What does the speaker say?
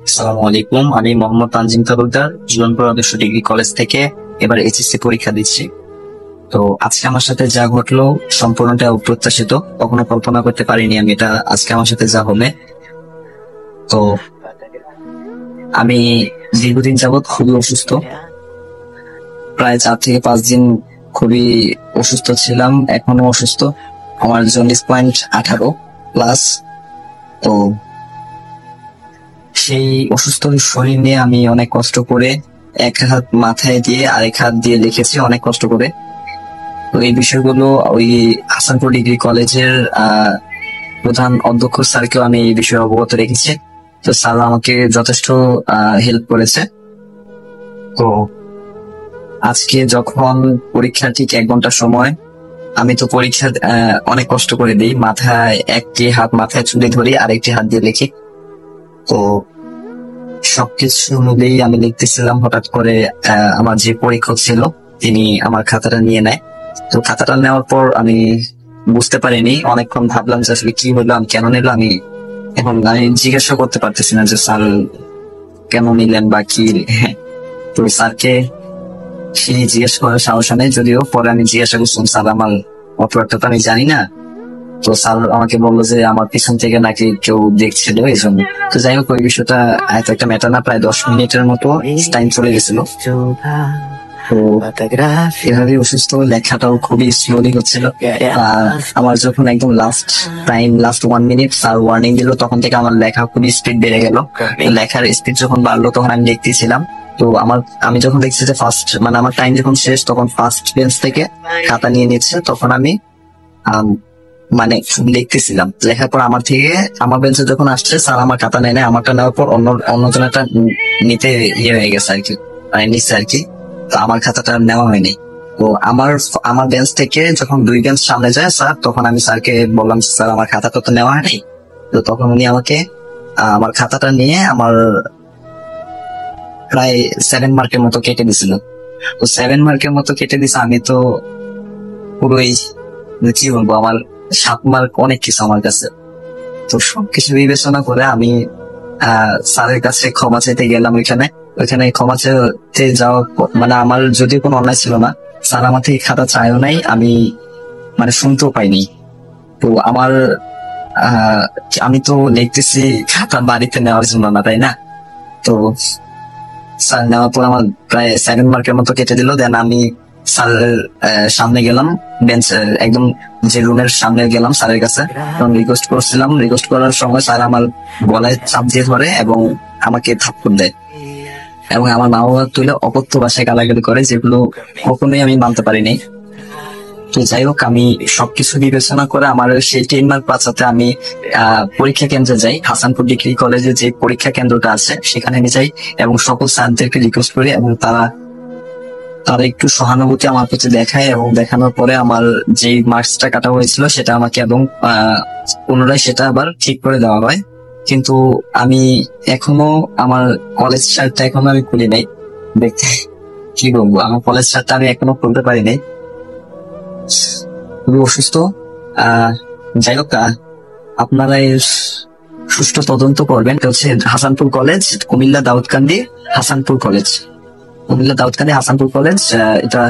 আসসালামু আলাইকুম। আমি মোহাম্মদ তানজিম তালুকদার, জীবনপুর আদর্শ ডিগ্রি কলেজ থেকে এবার এইচএসসি পরীক্ষা দিচ্ছি। তো আজকে আমার সাথে যা ঘটলো সম্পূর্ণটা অপ্রত্যাশিত, কখনো কল্পনা করতে পারিনি আমি এটা আজকে আমার সাথে যা হবে। তো আমি দীর্ঘদিন যাবৎ খুবই অসুস্থ, প্রায় 4 থেকে 5 দিন খুবই অসুস্থ ছিলাম, এখনো অসুস্থ। আমার জন্ডিস পয়েন্ট 18+। তো সেই অসুস্থ শরীর নিয়ে আমি অনেক কষ্ট করে এক হাত মাথায় দিয়ে আরেক হাত দিয়ে লিখেছি অনেক কষ্ট করে। তো এই বিষয়গুলো ওই হাসানপুর ডিগ্রি কলেজের প্রধান অধ্যক্ষ স্যারকেও আমি এই বিষয়ে অবগত রেখেছি। তো স্যার আমাকে যথেষ্ট হেল্প করেছে। তো আজকে যখন পরীক্ষার ঠিক 1 ঘন্টা সময়, আমি তো পরীক্ষা অনেক কষ্ট করে দিই, মাথায় একটি হাত মাথায় চুলে ধরি আরেকটি হাত দিয়ে লিখি। তো সবকিছু মিলেই আমি লিখতেছিলাম, হঠাৎ করে আমার যে পরীক্ষক ছিল তিনি আমার খাতাটা নিয়ে নেয়। তো খাতাটা নেওয়ার পর আমি বুঝতে পারিনি, অনেকক্ষণ ভাবলাম যে আসলে কি হলো, আমি কেন নিল। এখন আমি জিজ্ঞাসা করতে পারতেছি না যে স্যার কেন নিলেন বা কি। তো স্যারকে সেই জিজ্ঞাসা করার সাহস নেই, যদিও পরে আমি জিজ্ঞাসা করছিলাম স্যার আমার অপরাধটা তো আমি জানি না। তো স্যার আমাকে বললো যে আমার পিছন থেকে নাকি কেউ দেখছিল এই জন্য। তো যাই হোক, ওই বিষয়টা এত একটা ম্যাটার না, প্রায় 10 মিনিটের মতো টাইম চলে গেছিল। তো এভাবে অসুস্থ, লেখাটাও খুবই স্লোলি হচ্ছিল। আমার যখন একদম লাস্ট 1 মিনিট স্যার ওয়ার্নিং দিল, তখন থেকে আমার লেখা খুবই স্পিড বেড়ে গেল। লেখার স্পিড যখন বাড়লো তখন আমি লিখতেছিলাম। তো আমি যখন দেখছি যে মানে আমার টাইম যখন শেষ, তখন ফার্স্ট বেঞ্চ থেকে খাতা নিয়ে নিচ্ছে, তখন আমি মানে লিখতেছিলাম। লেখার পর আমার বেঞ্চে যখন আসছে, স্যার আমার খাতা নেয় না, আমারটা নেওয়ার পর অন্যজনেরটা নিতে ইয়ে হয়ে গেছে আর কি, মানে নিচ্ছে আর কি। তো আমার খাতাটা নেওয়া হয়নি। তো আমার বেঞ্চ থেকে যখন 2 বেঞ্চ সামনে যায় স্যার, তখন আমি স্যারকে বললাম স্যার আমার খাতাটা তো নেওয়া হয়নি। তো তখন উনি আমাকে আমার খাতাটা নিয়ে আমার প্রায় 7 মার্কের মতো কেটে দিছিল। তো 7 মার্কের মতো কেটে দিছে, আমি তো পুরোই কি বলবো, আমার 7 মার্ক অনেক কিছু আমার কাছে। তো সবকিছু বিবেচনা করে আমি স্যারের কাছে ক্ষমা চাইতে গেলাম। ওইখানে ক্ষমা চাইতে যাওয়া, মানে আমার যদিও কোনো অন্যায় ছিল না, স্যার আমার থেকে খাতা চাইও নাই, আমি মানে শুনতেও পাইনি। তো আমি তো লিখতেছি খাতা বাড়িতে নেওয়ার জন্য না, তাই না? তো স্যার নেওয়ার পর আমার প্রায় 7 মার্কের মতো কেটে দিল। দেন আমি স্যারের সামনে গেলাম, বেঞ্চ একদম যে রুমের সামনে গেলাম স্যারের কাছে, তখন রিকোয়েস্ট করছিলাম। রিকোয়েস্ট করার সময় স্যার আমার গলায় চাপ দিয়ে ধরে এবং আমাকে থাপ্পড় দেয়, এবং আমার মা বাবা তুলে অকথ্য ভাষায় গালাগালি করে, যেগুলো কখনোই আমি মানতে পারিনি। তো যাই হোক, আমি সবকিছু বিবেচনা করে আমার সেই 10 মার্ক বাঁচাতে আমি পরীক্ষা কেন্দ্রে যাই। হাসানপুর ডিগ্রি কলেজে যে পরীক্ষা কেন্দ্রটা আছে সেখানে আমি যাই এবং সকল স্যারদেরকে রিকোয়েস্ট করি, এবং তারা একটু সহানুভূতি আমার প্রতি দেখায়, এবং দেখানোর পরে আমার যে মার্কসটা কাটা হয়েছিল সেটা আমাকে এবং পুনরায় সেটা আবার ঠিক করে দেওয়া হয়। কিন্তু আমি এখনো আমার কলেজ শার্টটা এখনো আমি খুলি নাই। দেখতে কি বলবো, আমার কলেজ শার্টটা আমি এখনো খুলতে পারি নাই, খুবই অসুস্থ। যাই হোক, আপনারা এর সুষ্ঠু তদন্ত করবেন। এটা হচ্ছে হাসানপুর কলেজ, কুমিল্লা দাউদকান্দি হাসানপুর কলেজ, এটা